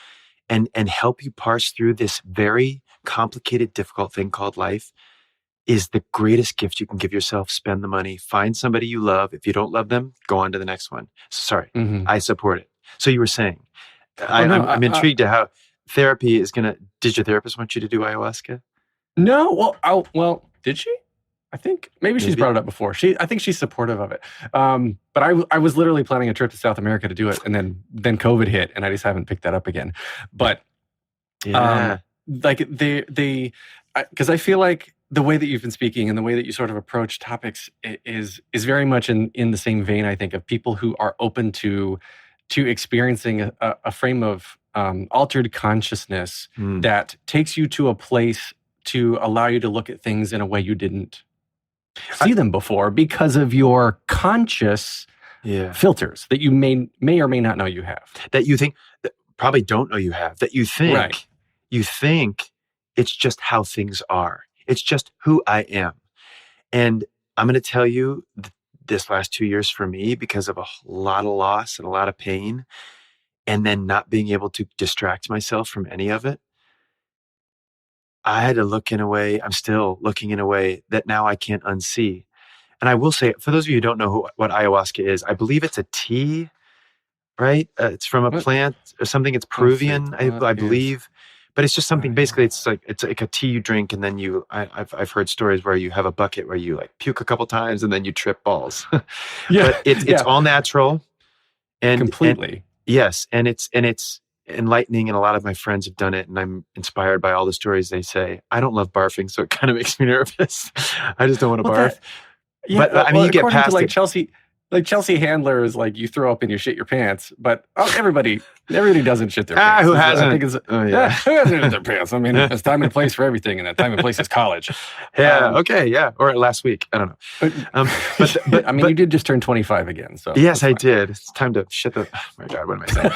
and help you parse through this very complicated, difficult thing called life is the greatest gift you can give yourself. Spend the money, find somebody you love. If you don't love them, go on to the next one. Sorry, I support it. So you were saying, I'm intrigued to how therapy is going to, did your therapist want you to do ayahuasca? No, did she? I think maybe she's brought it up before. I think she's supportive of it. But I was literally planning a trip to South America to do it, and then COVID hit, and I just haven't picked that up again. But because I feel like the way that you've been speaking and the way that you sort of approach topics is very much in the same vein, I think, of people who are open to experiencing a frame of altered consciousness that takes you to a place to allow you to look at things in a way you didn't see them before because of your conscious filters that you may or may not know you have. That you think, that probably don't know you have, that you think, you think it's just how things are. It's just who I am. And I'm going to tell you, this last 2 years for me, because of a lot of loss and a lot of pain, and then not being able to distract myself from any of it, I had to look in a way, I'm still looking in a way that now I can't unsee. And I will say, for those of you who don't know what ayahuasca is, I believe it's a tea, right? It's from a plant or something. It's Peruvian, I believe. But it's just something, basically, it's like a tea you drink, and then I've heard stories where you have a bucket where you like puke a couple times and then you trip balls. But it's all natural. And completely. Yes. And it's enlightening, and a lot of my friends have done it, and I'm inspired by all the stories they say. I don't love barfing, so it kind of makes me nervous. I just don't want to barf. But I mean, you get past it. Chelsea Handler is like, you throw up and you shit your pants, but everybody doesn't shit their pants. Who hasn't? I think who hasn't shit their pants? I mean, there's time and place for everything, and that time and place is college. Or last week. I don't know. But I mean, you did just turn 25 again. So yes, I did. It's time to shit the. Oh my God, what am I saying?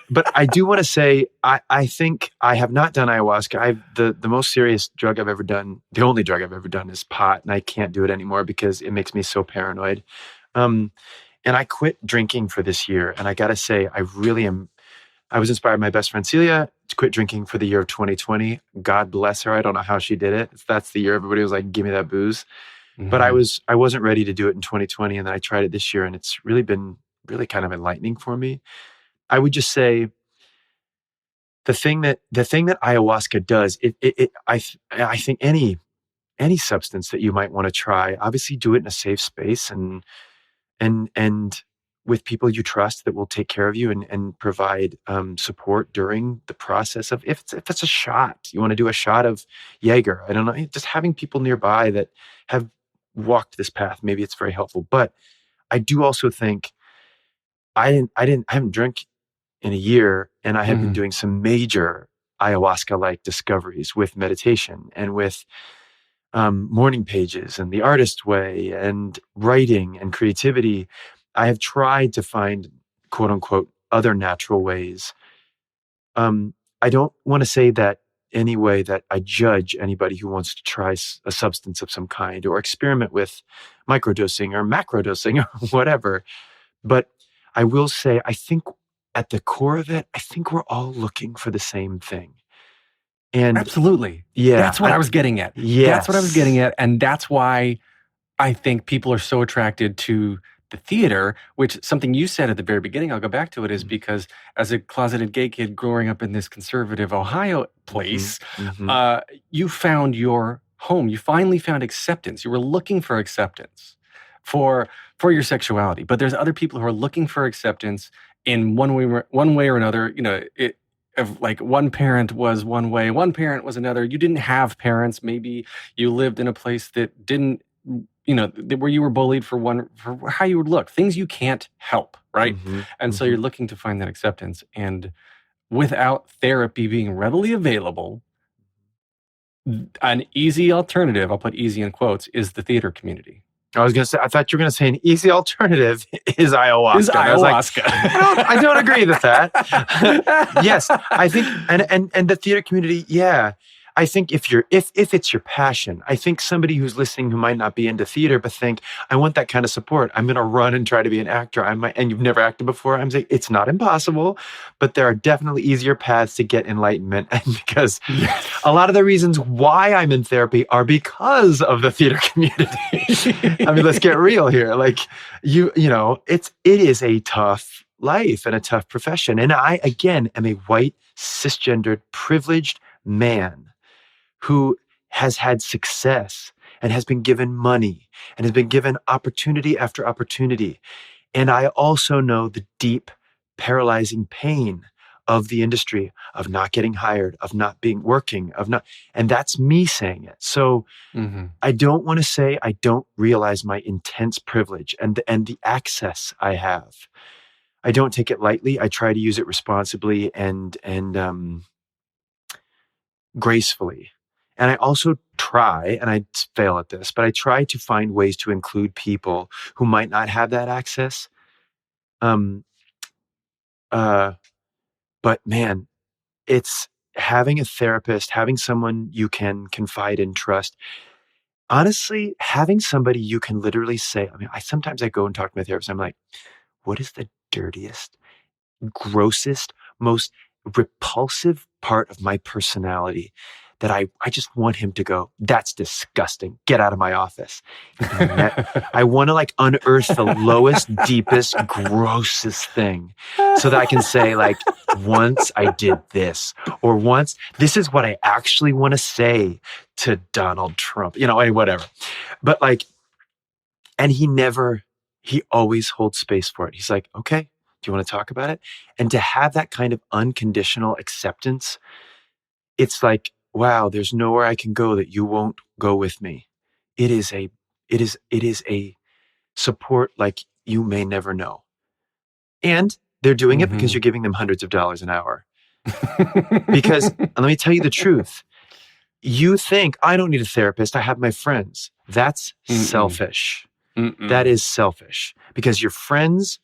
But I do want to say, I think I have not done ayahuasca. The most serious drug I've ever done, the only drug I've ever done, is pot, and I can't do it anymore because it makes me so paranoid. And I quit drinking for this year. And I got to say, I really am. I was inspired by my best friend Celia to quit drinking for the year of 2020. God bless her. I don't know how she did it. That's the year everybody was like, give me that booze. Mm-hmm. But I wasn't ready to do it in 2020. And then I tried it this year, and it's really been really kind of enlightening for me. I would just say the thing that ayahuasca does, I think any substance that you might want to try, obviously do it in a safe space and with people you trust that will take care of you and provide support during the process of, if it's a shot, you want to do a shot of Jaeger, I don't know, just having people nearby that have walked this path, maybe it's very helpful. But I do also think I haven't drank in a year, and I have been doing some major ayahuasca-like discoveries with meditation and with morning pages and the artist way and writing and creativity. I have tried to find, quote unquote, other natural ways. I don't want to say that any way that I judge anybody who wants to try a substance of some kind or experiment with microdosing or macrodosing or whatever. But I will say, I think at the core of it, I think we're all looking for the same thing. And absolutely. Yeah. That's what I was getting at. Yes. That's what I was getting at. And that's why I think people are so attracted to the theater, which something you said at the very beginning, I'll go back to it, is because as a closeted gay kid growing up in this conservative Ohio place, you found your home. You finally found acceptance. You were looking for acceptance for your sexuality. But there's other people who are looking for acceptance in one way or another. You know, if like one parent was one way, one parent was another. You didn't have parents. Maybe you lived in a place that didn't, you know, where you were bullied for how you would look, things you can't help, right? And so you're looking to find that acceptance. And without therapy being readily available, an easy alternative, I'll put easy in quotes, is the theater community. I was going to say, I thought you were going to say an easy alternative is ayahuasca. I was like, I don't agree with that. Yes, I think, and the theater community, yeah. I think if it's your passion, I think somebody who's listening who might not be into theater but think, I want that kind of support, I'm going to run and try to be an actor. And you've never acted before. I'm saying it's not impossible, but there are definitely easier paths to get enlightenment. And because a lot of the reasons why I'm in therapy are because of the theater community. I mean, let's get real here. Like you know, it is a tough life and a tough profession. And I, again, am a white, cisgendered, privileged man who has had success and has been given money and has been given opportunity after opportunity. And I also know the deep, paralyzing pain of the industry, of not getting hired, of not being working, and that's me saying it. So I don't want to say I don't realize my intense privilege and the access I have. I don't take it lightly. I try to use it responsibly and gracefully. And I also try, and I fail at this, but I try to find ways to include people who might not have that access. But man, it's having a therapist, having someone you can confide in, trust. Honestly, having somebody you can literally say, I mean, sometimes I go and talk to my therapist. I'm like, what is the dirtiest, grossest, most repulsive part of my personality that I just want him to go, that's disgusting. Get out of my office. I want to like unearth the lowest, deepest, grossest thing so that I can say like, once I did this, or once, this is what I actually want to say to Donald Trump, you know, whatever. But like, and he always holds space for it. He's like, okay, do you want to talk about it? And to have that kind of unconditional acceptance, it's like, wow, there's nowhere I can go that you won't go with me. It is a support like you may never know. And they're doing it because you're giving them hundreds of dollars an hour. Because let me tell you the truth. You think, I don't need a therapist, I have my friends. That's selfish. That is selfish because your friends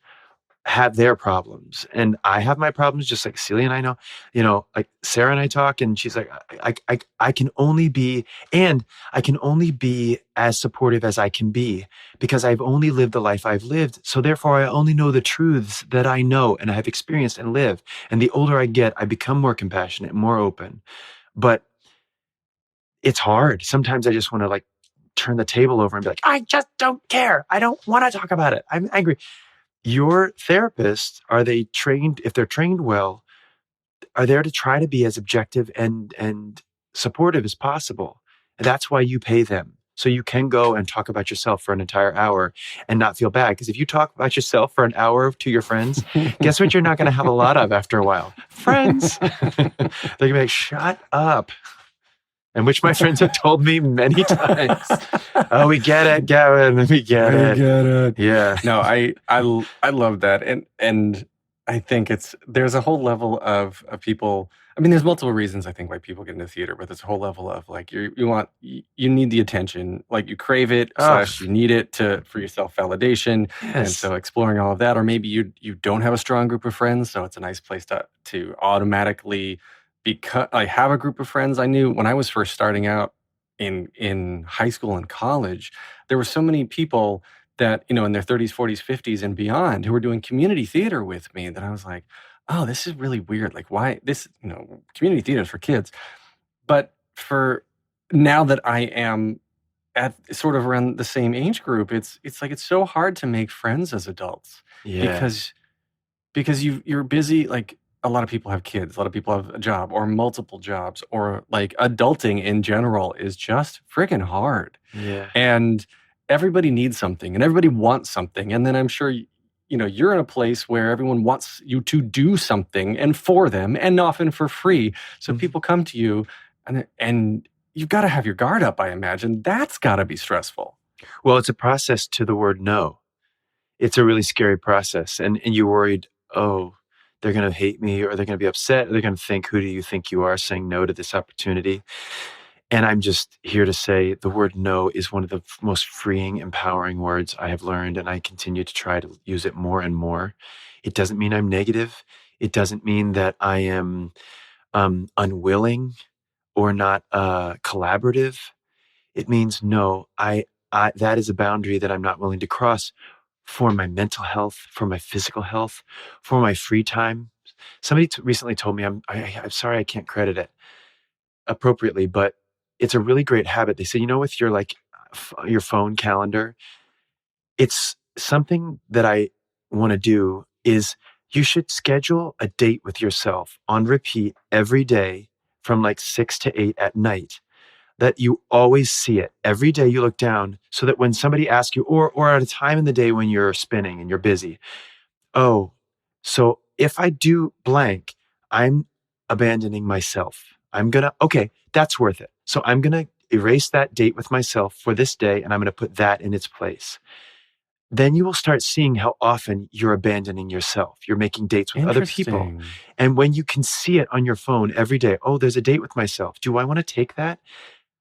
have their problems and I have my problems, just like Celia and I know, you know, like Sarah and I talk and she's like, I can only be as supportive as I can be because I've only lived the life I've lived. So therefore I only know the truths that I know and I have experienced and lived. And the older I get, I become more compassionate, more open, but it's hard. Sometimes I just want to like turn the table over and be like, I just don't care. I don't want to talk about it. I'm angry. Your therapists, are they trained, if they're trained well, are there to try to be as objective and supportive as possible. And that's why you pay them. So you can go and talk about yourself for an entire hour and not feel bad. Because if you talk about yourself for an hour to your friends, guess what you're not going to have a lot of after a while? Friends. They're going to be like, shut up. And which my friends have told me many times. Oh, we get it, Gavin. We get it. Yeah. No, I love that. And I think there's a whole level of people. I mean, there's multiple reasons I think why people get into theater, but there's a whole level of like you need the attention, like you crave it / you need it for your self-validation. Yes. And so exploring all of that, or maybe you don't have a strong group of friends, so it's a nice place to automatically have a group of friends. I knew when I was first starting out in high school and college, there were so many people that, in their 30s, 40s, 50s and beyond who were doing community theater with me that I was like, oh, this is really weird. Like, why this, community theater is for kids. But for now that I am at sort of around the same age group, it's like, it's so hard to make friends as adults. Yeah. Because you're busy. Like, a lot of people have kids, a lot of people have a job or multiple jobs, or like adulting in general is just freaking hard. Yeah. And everybody needs something and everybody wants something. And then I'm sure, you're in a place where everyone wants you to do something and for them and often for free. So people come to you and you've got to have your guard up, I imagine. That's got to be stressful. Well, it's a process to the word no. It's a really scary process. And you're worried, oh, they're going to hate me, or they're going to be upset, or they're going to think, who do you think you are saying no to this opportunity? And I'm just here to say the word no is one of the most freeing, empowering words I have learned, and I continue to try to use it more and more. It doesn't mean I'm negative. It doesn't mean that I am unwilling or not collaborative. It means no, I that is a boundary that I'm not willing to cross for my mental health, for my physical health, for my free time. Somebody recently told me, I'm sorry I can't credit it appropriately, but it's a really great habit. They say, with your your phone calendar, it's something that I want to do is you should schedule a date with yourself on repeat every day from like 6 to 8 at night, that you always see it. Every day you look down so that when somebody asks you, or at a time in the day when you're spinning and you're busy, oh, so if I do blank, I'm abandoning myself. Okay, that's worth it. So I'm going to erase that date with myself for this day, and I'm going to put that in its place. Then you will start seeing how often you're abandoning yourself. You're making dates with other people. And when you can see it on your phone every day, oh, there's a date with myself. Do I want to take that?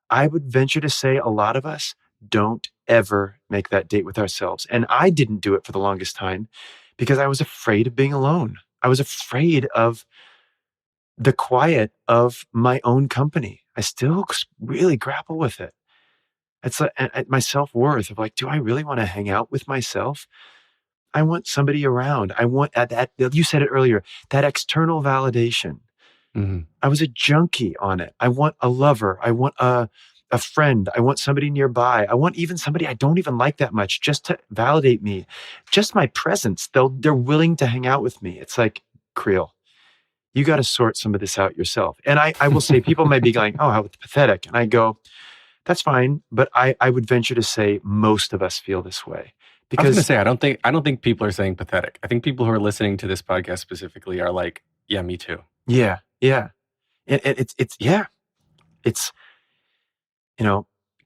I would venture to say a lot of us don't ever make that date with ourselves. And I didn't do it for the longest time because I was afraid of being alone. I was afraid of the quiet of my own company. I still really grapple with it. It's like my self-worth of like, do I really want to hang out with myself? I want somebody around. I want that, you said it earlier, that external validation. Mm-hmm. I was a junkie on it. I want a lover. I want a friend. I want somebody nearby. I want even somebody I don't even like that much just to validate me. Just my presence. They're willing to hang out with me. It's like, Creel, you got to sort some of this out yourself. And I will say, people might be going, oh, how pathetic. And I go, that's fine. But I would venture to say most of us feel this way. Because I was going to say, I don't think people are saying pathetic. I think people who are listening to this podcast specifically are like, yeah, me too. Yeah. Yeah. And it's,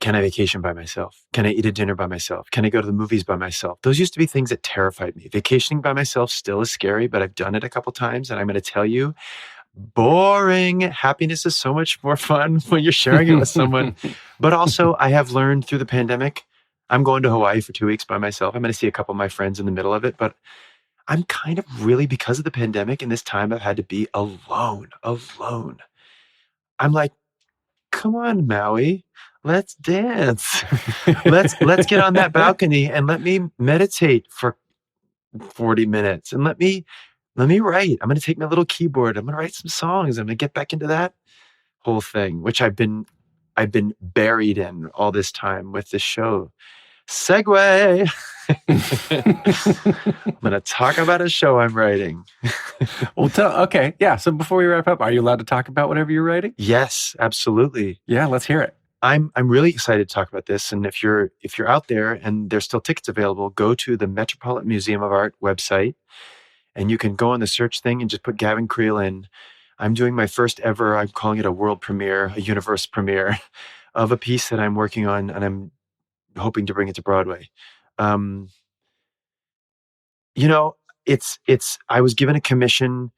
can I vacation by myself? Can I eat a dinner by myself? Can I go to the movies by myself? Those used to be things that terrified me. Vacationing by myself still is scary, but I've done it a couple times, and I'm going to tell you, boring. Happiness is so much more fun when you're sharing it with someone. But also, I have learned through the pandemic, I'm going to Hawaii for 2 weeks by myself. I'm going to see a couple of my friends in the middle of it, but I'm kind of really, because of the pandemic and this time, I've had to be alone. I'm like, come on, Maui, let's dance. let's get on that balcony and let me meditate for 40 minutes and let me write. I'm going to take my little keyboard. I'm going to write some songs. I'm going to get back into that whole thing, which I've been buried in all this time with this show. Segue. I'm going to talk about a show I'm writing. Well, okay. Yeah. So before we wrap up, are you allowed to talk about whatever you're writing? Yes, absolutely. Yeah, let's hear it. I'm really excited to talk about this. And if you're out there and there's still tickets available, go to the Metropolitan Museum of Art website, and you can go on the search thing and just put Gavin Creel in. I'm doing my first ever, I'm calling it a world premiere, a universe premiere of a piece that I'm working on, and I'm hoping to bring it to Broadway. You know, it's I was given a commission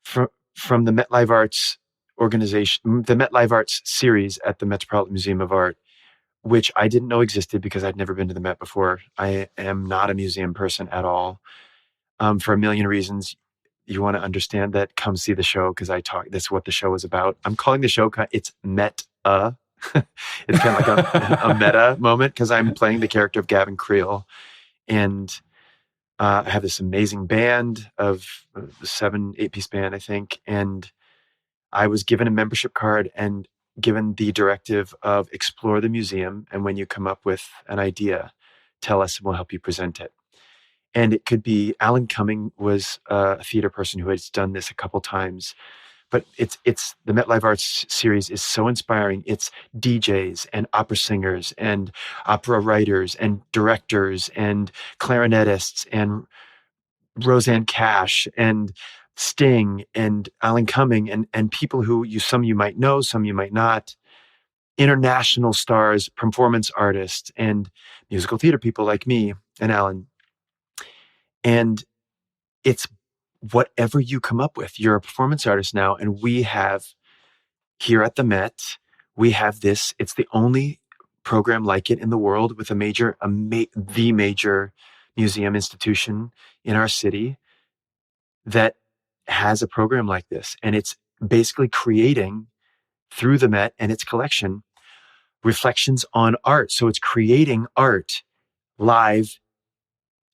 from the Met Live Arts organization, the Met Live Arts series at the Metropolitan Museum of Art, which I didn't know existed because I'd never been to the Met before. I am not a museum person at all, for a million reasons. You want to understand that, come see the show, because that's what the show is about. I'm calling the show, it's Meta. It's kind of like a meta moment, because I'm playing the character of Gavin Creel. And I have this amazing band of 7-8 piece band, I think. And I was given a membership card and given the directive of explore the museum. And when you come up with an idea, tell us and we'll help you present it. And it could be, Alan Cumming was a theater person who has done this a couple times. But it's the Met Live Arts series is so inspiring. It's DJs and opera singers and opera writers and directors and clarinetists and Roseanne Cash and Sting and Alan Cumming and people who some you might know, some you might not, international stars, performance artists, and musical theater people like me and Alan. And it's whatever you come up with. You're a performance artist now, and we have here at the Met, we have this. It's the only program like it in the world, with the major museum institution in our city that has a program like this. And it's basically creating, through the Met and its collection, reflections on art. So it's creating art live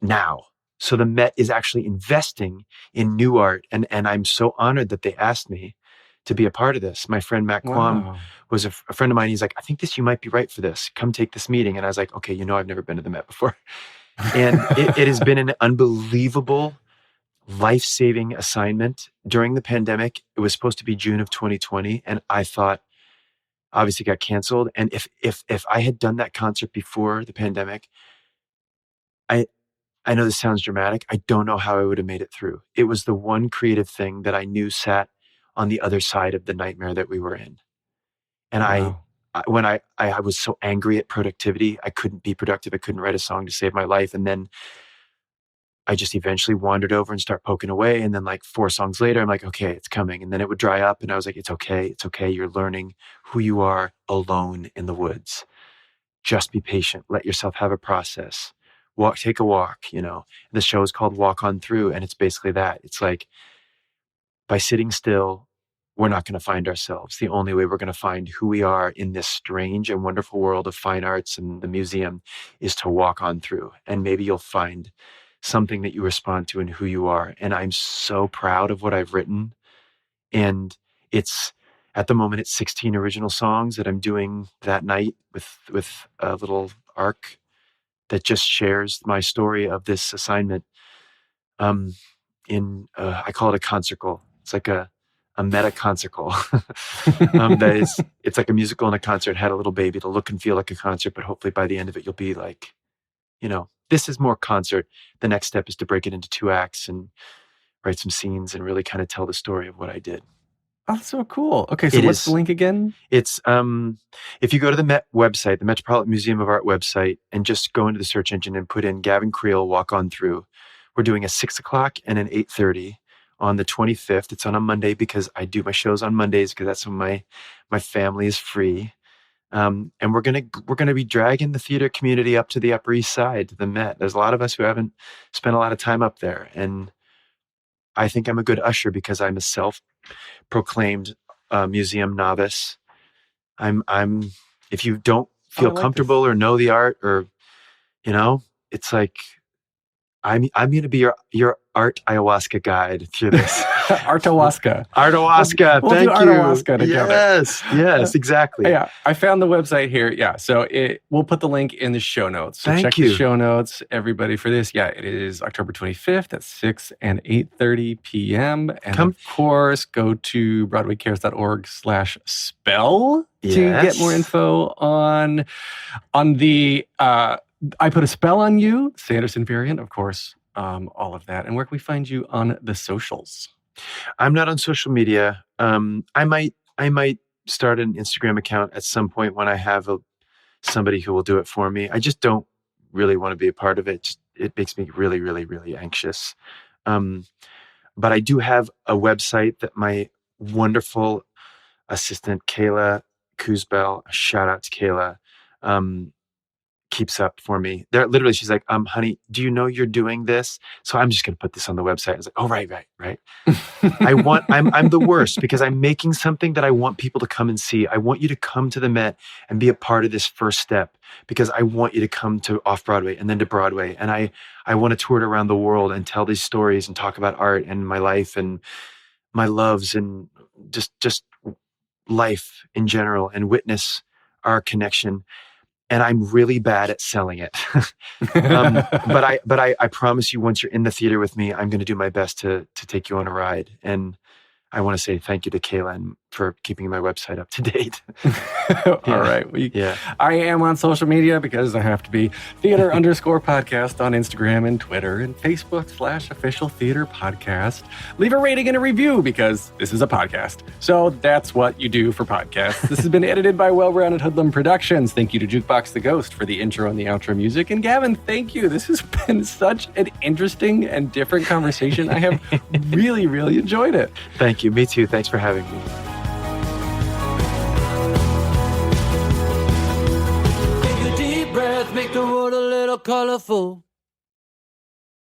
now. So the Met is actually investing in new art. And I'm so honored that they asked me to be a part of this. My friend Matt Quam was a friend of mine. He's like, I think you might be right for this. Come take this meeting. And I was like, okay, I've never been to the Met before. And it has been an unbelievable, life-saving assignment. During the pandemic, it was supposed to be June of 2020. And I thought, obviously got canceled. And if I had done that concert before the pandemic, I know this sounds dramatic. I don't know how I would have made it through. It was the one creative thing that I knew sat on the other side of the nightmare that we were in. And when I was so angry at productivity, I couldn't be productive. I couldn't write a song to save my life. And then I just eventually wandered over and start poking away. And then like 4 songs later, I'm like, okay, it's coming. And then it would dry up. And I was like, it's okay. It's okay. You're learning who you are alone in the woods. Just be patient. Let yourself have a process. Take a walk, The show is called Walk On Through, and it's basically that. It's like, by sitting still, we're not going to find ourselves. The only way we're going to find who we are in this strange and wonderful world of fine arts and the museum is to walk on through. And maybe you'll find something that you respond to in who you are. And I'm so proud of what I've written. And at the moment, it's 16 original songs that I'm doing that night with a little arc that just shares my story of this assignment. I call it a concertle. It's like a meta concertle. It's like a musical and a concert had a little baby. It'll look and feel like a concert, but hopefully by the end of it, you'll be like, this is more concert. The next step is to break it into 2 acts and write some scenes and really kind of tell the story of what I did. Oh, that's so cool. Okay, so what's the link again? It's if you go to the Met website, the Metropolitan Museum of Art website, and just go into the search engine and put in Gavin Creel, Walk On Through. We're doing a 6:00 and an 8:30 on the 25th. It's on a Monday because I do my shows on Mondays because that's when my family is free. And we're gonna be dragging the theater community up to the Upper East Side, to the Met. There's a lot of us who haven't spent a lot of time up there, and I think I'm a good usher because I'm a self-proclaimed museum novice. If you don't feel comfortable or know the art, or it's like I'm going to be your art ayahuasca guide through this. Artahuasca. Artahuasca. We'll Thank do you. Artahuasca together. Yes, exactly. Yeah, I found the website here. Yeah, so we'll put the link in the show notes. So Thank check you. the show notes, everybody, for this. Yeah, it is October 25th at 6 and 8:30 p.m. And of course, go to BroadwayCares.org/spell to get more info on the I Put a Spell on You, Sanderson Variant, of course, all of that. And where can we find you on the socials? I'm not on social media. I might start an Instagram account at some point when I have somebody who will do it for me. I just don't really want to be a part of it. It makes me really, really, really anxious. But I do have a website that my wonderful assistant, Kayla Kuzbel, shout out to Kayla, keeps up for me. Literally, she's like, honey, do you know you're doing this? So I'm just going to put this on the website. I was like, oh, right. I'm the worst because I'm making something that I want people to come and see. I want you to come to the Met and be a part of this first step because I want you to come to Off-Broadway and then to Broadway. And I want to tour it around the world and tell these stories and talk about art and my life and my loves and just life in general and witness our connection. And I'm really bad at selling it. But I promise you, once you're in the theater with me, I'm going to do my best to take you on a ride. And I want to say thank you to Kayla for keeping my website up to date. All right. I am on social media because I have to be theater_podcast on Instagram and Twitter and Facebook/official theater podcast. Leave a rating and a review because this is a podcast. So that's what you do for podcasts. This has been edited by Well-Rounded Hoodlum Productions. Thank you to Jukebox the Ghost for the intro and the outro music. And Gavin, thank you. This has been such an interesting and different conversation. I have really, really enjoyed it. Thank you. Me too. Thanks for having me. Take a deep breath, make the world a little colorful.